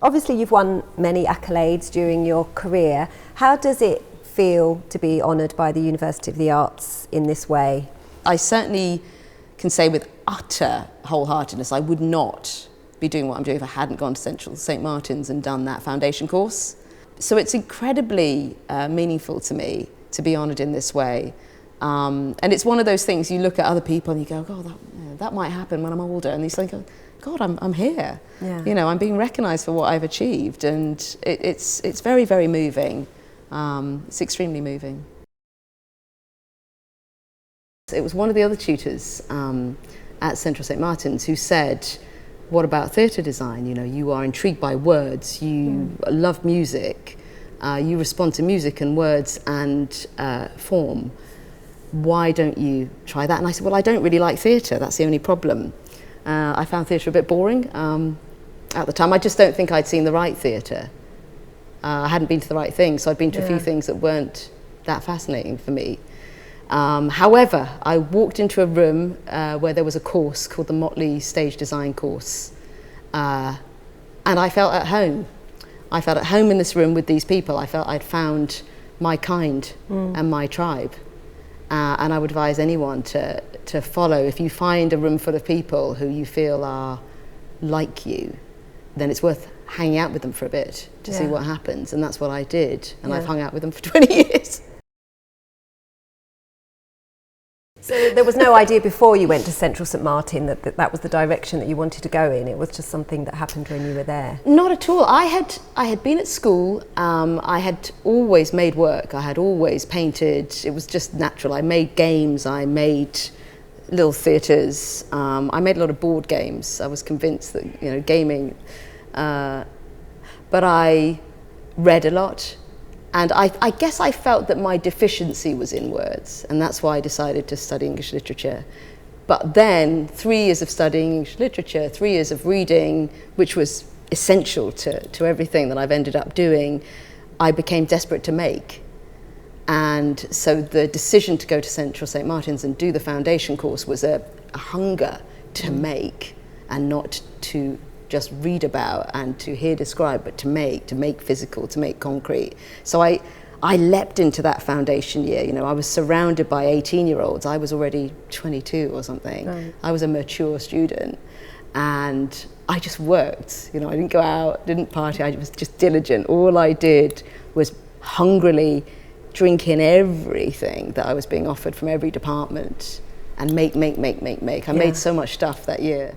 Obviously you've won many accolades during your career. How does it feel to be honoured by the University of the Arts in this way? I certainly can say with utter wholeheartedness I would not be doing what I'm doing if I hadn't gone to Central St Martin's and done that foundation course. So it's incredibly meaningful to me to be honoured in this way. And it's one of those things you look at other people and you go, God, that might happen when I'm older. And you think, God, I'm here. Yeah. You know, I'm being recognised for what I've achieved. And it's very, very moving. It's extremely moving. It was one of the other tutors at Central St Martin's who said, what about theatre design? You know, you are intrigued by words, you love music, you respond to music and words and form. Why don't you try that? And I said, well, I don't really like theatre, that's the only problem. I found theatre a bit boring at the time. I just don't think I'd seen the right theatre. I hadn't been to the right things, so I'd been to a few things that weren't that fascinating for me. However, I walked into a room where there was a course called the Motley Stage Design course, and I felt at home. I felt at home in this room with these people. I felt I'd found my kind and my tribe. And I would advise anyone to follow. If you find a room full of people who you feel are like you, then it's worth hanging out with them for a bit to see what happens. And that's what I did. And I've hung out with them for 20 years. So there was no idea before you went to Central St Martin that was the direction that you wanted to go in? It was just something that happened when you were there? Not at all. I had been at school. I had always made work. I had always painted. It was just natural. I made games. I made little theatres. I made a lot of board games. I was convinced that, you know, gaming. But I read a lot. And I guess I felt that my deficiency was in words, and that's why I decided to study English literature. But then 3 years of studying English literature, 3 years of reading, which was essential to everything that I've ended up doing, I became desperate to make. And so the decision to go to Central St Martin's and do the foundation course was a hunger to make, and not to just read about and to hear described, but to make physical, to make concrete. So I leapt into that foundation year. You know, I was surrounded by 18-year-olds. I was already 22 or something. Right. I was a mature student, and I just worked. You know, I didn't go out, didn't party. I was just diligent. All I did was hungrily drink in everything that I was being offered from every department, and make. I made so much stuff that year.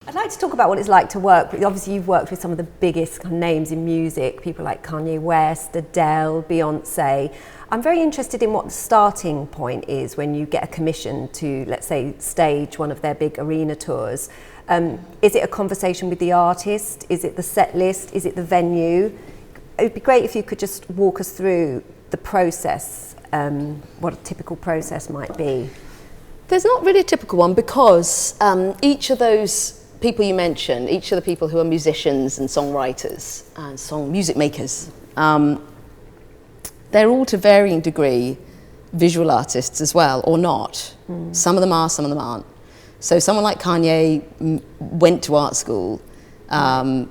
I'd like to talk about what it's like to work with. Obviously, you've worked with some of the biggest names in music, people like Kanye West, Adele, Beyonce. I'm very interested in what the starting point is when you get a commission to, let's say, stage one of their big arena tours. Is it a conversation with the artist? Is it the set list? Is it the venue? It would be great if you could just walk us through the process, what a typical process might be. There's not really a typical one, because each of those people you mentioned, each of the people who are musicians and songwriters and music makers, they're all to varying degree visual artists as well, or not. Some of them are, some of them aren't. So someone like Kanye went to art school,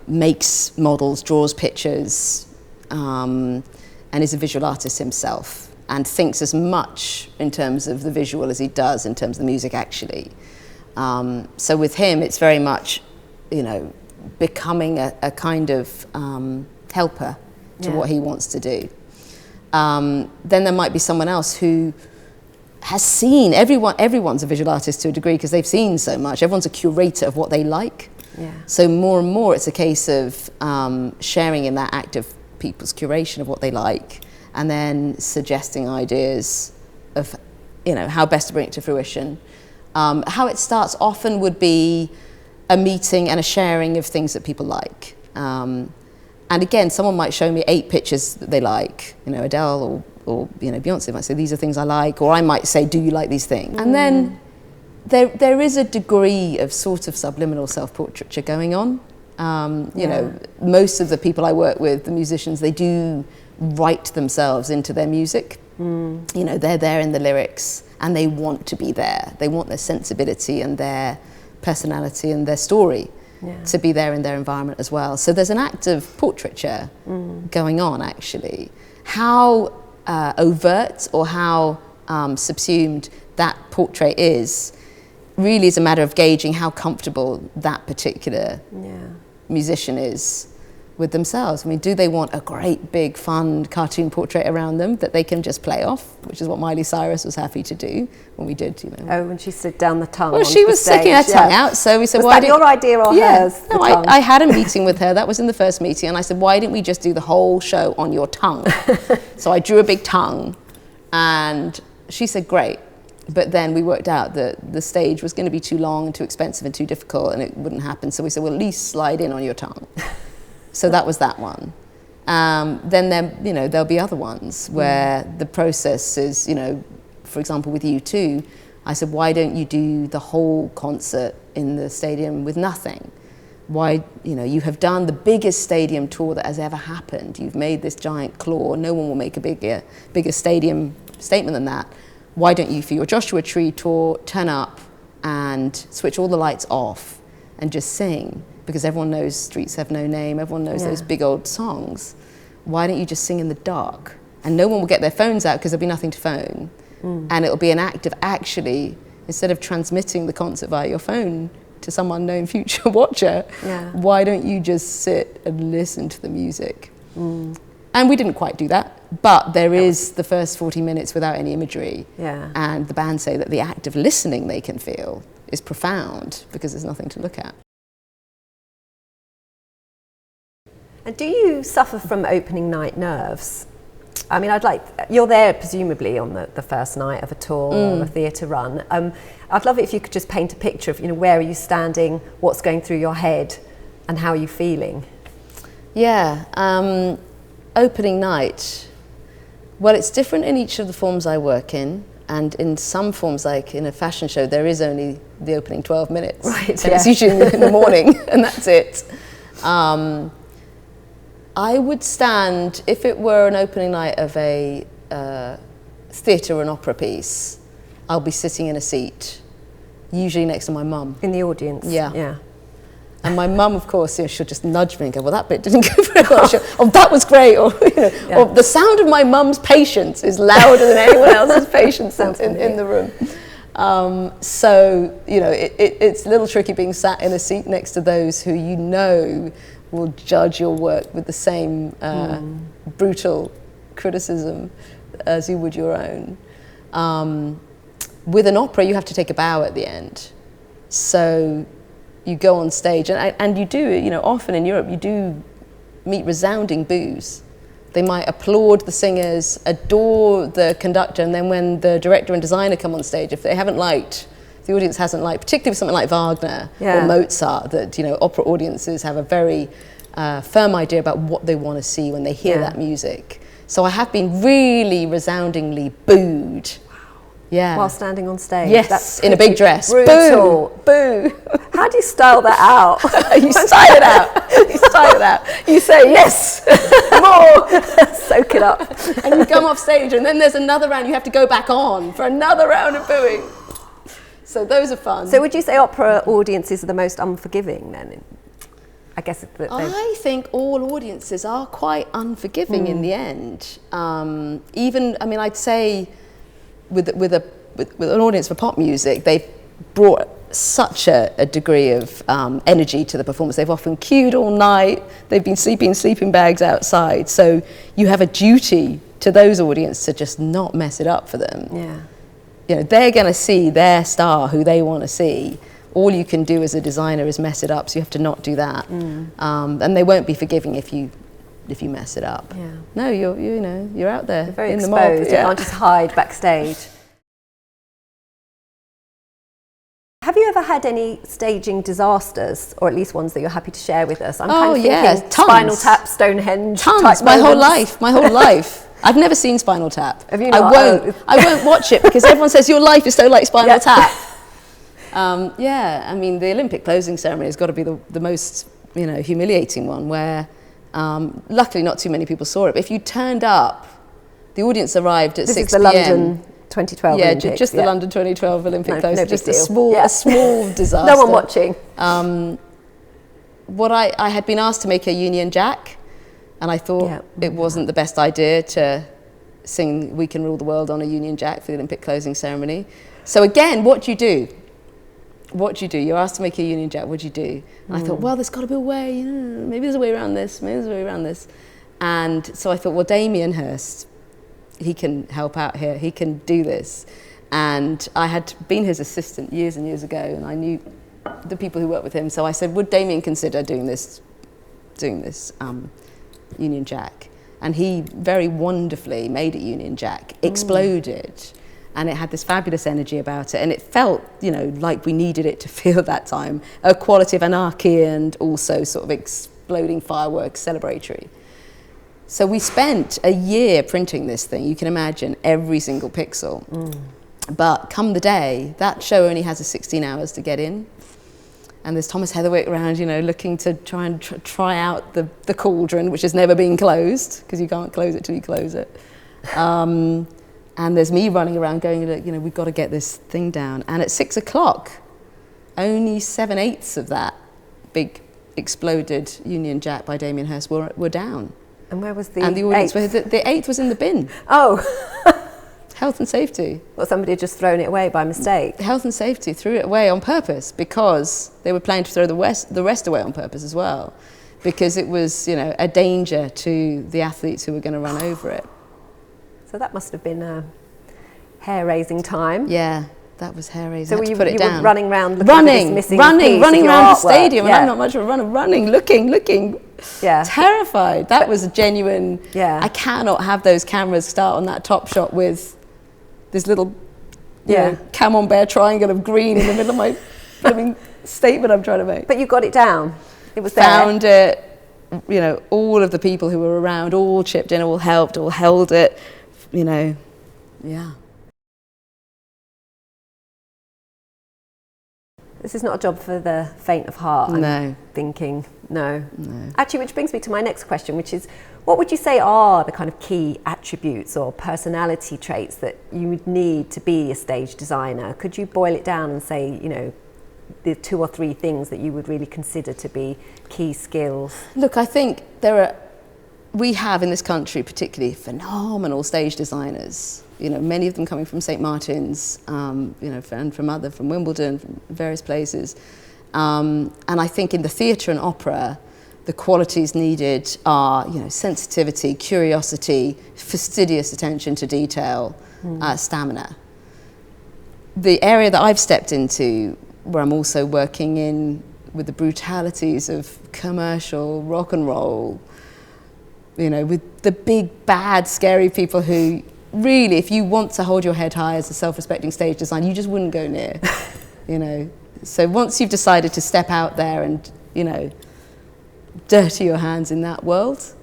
makes models, draws pictures, and is a visual artist himself, and thinks as much in terms of the visual as he does in terms of the music, actually. So with him, it's very much, you know, becoming a kind of helper to what he wants to do. Then there might be someone else who has seen, everyone's a visual artist to a degree because they've seen so much. Everyone's a curator of what they like. Yeah. So more and more it's a case of sharing in that act of people's curation of what they like, and then suggesting ideas of, you know, how best to bring it to fruition. How it starts often would be a meeting and a sharing of things that people like. And again, someone might show me 8 pictures that they like, you know, Adele or you know, Beyonce might say, these are things I like, or I might say, do you like these things? And then there is a degree of sort of subliminal self-portraiture going on. You know, most of the people I work with, the musicians, they do write themselves into their music. You know, they're there in the lyrics, and they want to be there. They want their sensibility and their personality and their story to be there in their environment as well. So there's an act of portraiture going on, actually. How overt or how subsumed that portrait is really is a matter of gauging how comfortable that particular musician is with themselves. I mean, do they want a great big fun cartoon portrait around them that they can just play off, which is what Miley Cyrus was happy to do when we did, Oh, when she slid down the tongue. Well, she was sticking her tongue out, so we said, was why that your idea or hers? No, I had a meeting with her. That was in the first meeting, and I said, why didn't we just do the whole show on your tongue? So I drew a big tongue, and she said, great. But then we worked out that the stage was going to be too long and too expensive and too difficult, and it wouldn't happen. So we said, well, at least slide in on your tongue. So that was that one. Then there'll be other ones where the process is, for example, with U2, I said, why don't you do the whole concert in the stadium with nothing? Why, you have done the biggest stadium tour that has ever happened. You've made this giant claw. No one will make a bigger stadium statement than that. Why don't you, for your Joshua Tree tour, turn up and switch all the lights off and just sing? Because everyone knows Streets Have No Name, everyone knows those big old songs. Why don't you just sing in the dark? And no one will get their phones out because there'll be nothing to phone. And it'll be an act of actually, instead of transmitting the concert via your phone to some unknown future watcher, why don't you just sit and listen to the music? And we didn't quite do that, but there is the first 40 minutes without any imagery. And the band say that the act of listening they can feel is profound because there's nothing to look at. And do you suffer from opening night nerves? I mean, you're there presumably on the first night of a tour or a theatre run. I'd love it if you could just paint a picture of, where are you standing, what's going through your head, and how are you feeling? Opening night. Well, it's different in each of the forms I work in. And in some forms, like in a fashion show, there is only the opening 12 minutes. Right, and it's usually in the morning, and that's it. I would stand, if it were an opening night of a theatre or an opera piece, I'll be sitting in a seat, usually next to my mum. In the audience? Yeah. And my mum, of course, she'll just nudge me and go, well, that bit didn't go very well. Oh, that was great. Or, or the sound of my mum's patience is louder than anyone else's patience in the room. It's a little tricky being sat in a seat next to those who will judge your work with the same brutal criticism as you would your own. With an opera, you have to take a bow at the end. So you go on stage, and you do, often in Europe, you do meet resounding boos. They might applaud the singers, adore the conductor, and then when the director and designer come on stage, if the audience hasn't liked, particularly with something like Wagner or Mozart, that opera audiences have a very firm idea about what they want to see when they hear that music. So I have been really resoundingly booed. Wow. While standing on stage. Yes, that's in a big dress. Brutal. Boo. How do you style that out? You style it out. You style it out. You say yes, more. Soak it up. And you come off stage, and then there's another round. You have to go back on for another round of booing. So those are fun. So would you say opera audiences are the most unforgiving then? I guess I think all audiences are quite unforgiving in the end. I'd say with an audience for pop music, they've brought such a degree of energy to the performance. They've often queued all night. They've been sleeping in sleeping bags outside. So you have a duty to those audiences to just not mess it up for them. They're going to see their star who they want to see. All you can do as a designer is mess it up, so you have to not do that. And they won't be forgiving if you mess it up. No, you're out there. You're very in exposed. the mob. You can't just hide backstage. Have you ever had any staging disasters, or at least ones that you're happy to share with us? I'm kind of thinking tons. Spinal Tap, Stonehenge. Tons. My whole life. I've never seen Spinal Tap. Have you not? I won't watch it because everyone says your life is so like Spinal Tap. The Olympic closing ceremony has got to be the most humiliating one, where luckily not too many people saw it. But if you turned up, the audience arrived at 6 p.m. This is the London 2012 Olympics. Just the London 2012 Olympic closing. No just big a small disaster. No one watching. I had been asked to make a Union Jack, and I thought it wasn't the best idea to sing We Can Rule the World on a Union Jack for the Olympic closing ceremony. So again, what do you do? What do you do? You're asked to make a Union Jack, what do you do? And I thought, well, there's got to be a way, maybe there's a way around this, maybe there's a way around this. And so I thought, well, Damien Hirst, he can help out here, he can do this. And I had been his assistant years and years ago, and I knew the people who worked with him. So I said, would Damien consider doing this Union Jack? And he very wonderfully made it Union Jack, exploded, and it had this fabulous energy about it, and it felt, like we needed it to feel at that time, a quality of anarchy and also sort of exploding fireworks, celebratory. So we spent a year printing this thing. You can imagine every single pixel. But come the day, that show only has 16 hours to get in. And there's Thomas Heatherwick around, looking to try out the cauldron, which has never been closed, because you can't close it till you close it. And there's me running around going, we've got to get this thing down. And at 6 o'clock, only 7/8 of that big exploded Union Jack by Damien Hirst were down. And where was the And the audience, eighth? the 8th was in the bin. Oh. Health and safety. Well, somebody had just thrown it away by mistake. Health and safety threw it away on purpose, because they were planning to throw the rest away on purpose as well, because it was, a danger to the athletes who were going to run over it. So that must have been a hair-raising time. Yeah, that was hair-raising. So you were running around looking for this missing piece running of your around the artwork. stadium, and I'm not much of a runner, running, looking, terrified. That was a genuine, I cannot have those cameras start on that top shot with this little camembert triangle of green in the middle of my statement I'm trying to make. But you got it down. It was there. Found it. All of the people who were around all chipped in, all helped, all held it. This is not a job for the faint of heart. I'm thinking, no. Actually, which brings me to my next question, which is, what would you say are the kind of key attributes or personality traits that you would need to be a stage designer? Could you boil it down and say, the 2 or 3 things that you would really consider to be key skills? Look, I think we have in this country particularly phenomenal stage designers. Many of them coming from St. Martin's, and from Wimbledon, from various places. And I think in the theatre and opera, the qualities needed are, sensitivity, curiosity, fastidious attention to detail, stamina. The area that I've stepped into, where I'm also working with the brutalities of commercial rock and roll, with the big, bad, scary people who really, if you want to hold your head high as a self-respecting stage designer, you just wouldn't go near, So once you've decided to step out there and, dirty your hands in that world,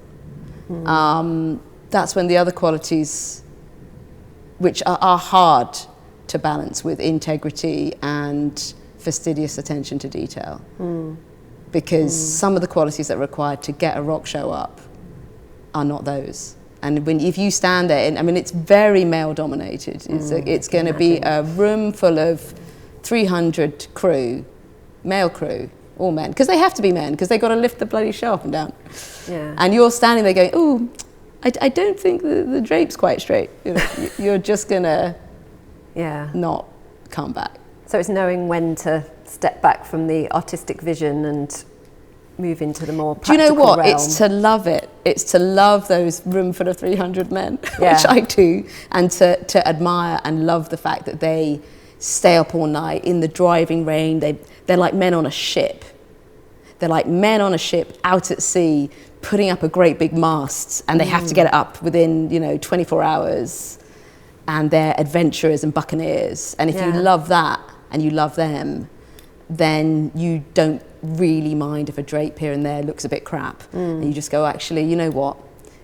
that's when the other qualities, which are hard to balance with integrity and fastidious attention to detail, because some of the qualities that are required to get a rock show up are not those. And if you stand there, it's very male dominated. It's going to be a room full of 300 crew, male crew, all men, because they have to be men, because they've got to lift the bloody show up and down. And you're standing there going, "Ooh, I don't think the drape's quite straight." You're just going to not come back. So it's knowing when to step back from the artistic vision and move into the more practical realm. Do you know what? It's to love it. It's to love those room full of 300 men, which I do, and to admire and love the fact that they stay up all night in the driving rain. They're like men on a ship. They're like men on a ship out at sea, putting up a great big mast, and they have to get it up within 24 hours. And they're adventurers and buccaneers. And if you love that and you love them, then you don't really mind if a drape here and there looks a bit crap. And you just go, actually, you know what?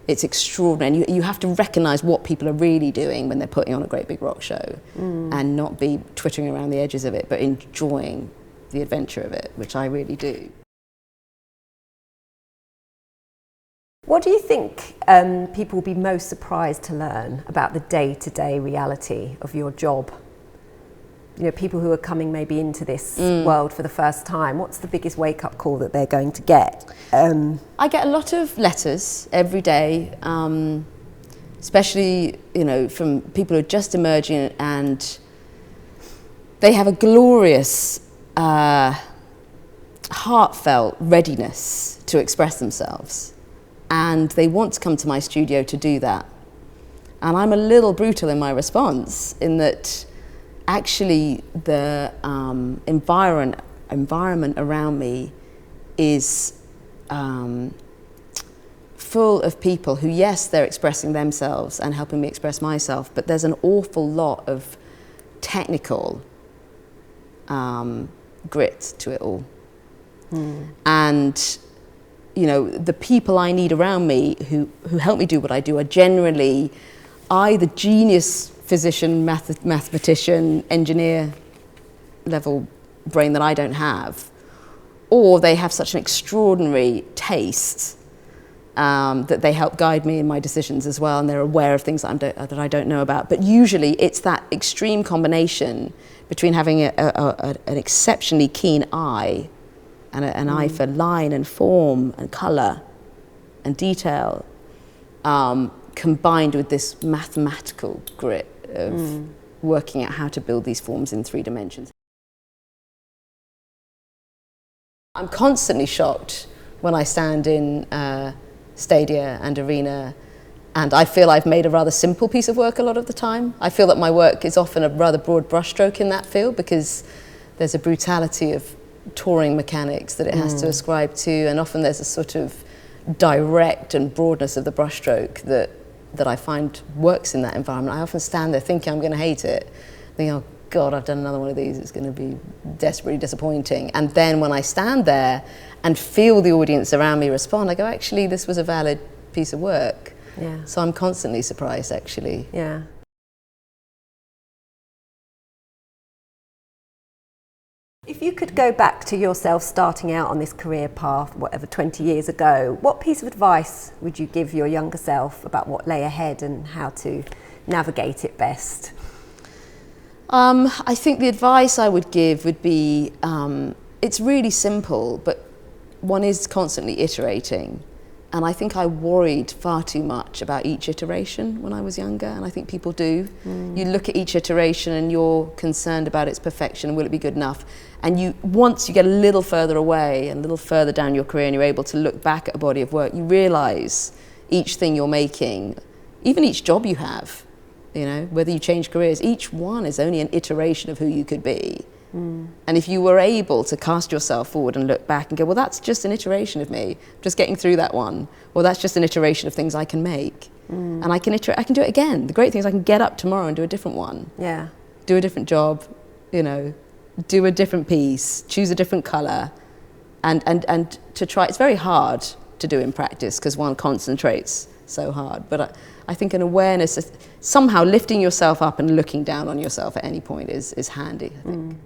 It's extraordinary. And you have to recognise what people are really doing when they're putting on a great big rock show, and not be twittering around the edges of it, but enjoying the adventure of it, which I really do. What do you think people will be most surprised to learn about the day-to-day reality of your job? people who are coming maybe into this world for the first time? What's the biggest wake-up call that they're going to get? I get a lot of letters every day, especially from people who are just emerging, and they have a glorious, heartfelt readiness to express themselves, and they want to come to my studio to do that. And I'm a little brutal in my response, in that actually the environment around me is full of people who, yes, they're expressing themselves and helping me express myself, but there's an awful lot of technical grit to it all. And the people I need around me who help me do what I do are generally either genius physician, mathematician, engineer level brain that I don't have, or they have such an extraordinary taste that they help guide me in my decisions as well, and they're aware of things that I don't know about. But usually it's that extreme combination between having an exceptionally keen eye and an eye for line and form and colour and detail, combined with this mathematical grit of working out how to build these forms in 3 dimensions. I'm constantly shocked when I stand in stadia and arena, and I feel I've made a rather simple piece of work a lot of the time. I feel that my work is often a rather broad brushstroke in that field, because there's a brutality of touring mechanics that it has to ascribe to, and often there's a sort of direct and broadness of the brushstroke that I find works in that environment. I often stand there thinking I'm going to hate it, thinking, oh God, I've done another one of these, it's going to be desperately disappointing. And then when I stand there and feel the audience around me respond, I go, actually, this was a valid piece of work. Yeah. So I'm constantly surprised, actually. Yeah. If you could go back to yourself starting out on this career path, whatever, 20 years ago, what piece of advice would you give your younger self about what lay ahead and how to navigate it best? I think the advice I would give would be, it's really simple, but one is constantly iterating. And I think I worried far too much about each iteration when I was younger, and I think people do. You look at each iteration and you're concerned about its perfection, will it be good enough? And once you get a little further away and a little further down your career and you're able to look back at a body of work, you realise each thing you're making, even each job you have, whether you change careers, each one is only an iteration of who you could be. And if you were able to cast yourself forward and look back and go, well, that's just an iteration of me, just getting through that one, or that's just an iteration of things I can make, and I can do it again. The great thing is I can get up tomorrow and do a different one. Yeah. Do a different job, do a different piece, choose a different colour, and to try. It's very hard to do in practice because one concentrates so hard, but I think an awareness, somehow lifting yourself up and looking down on yourself at any point is handy, I think.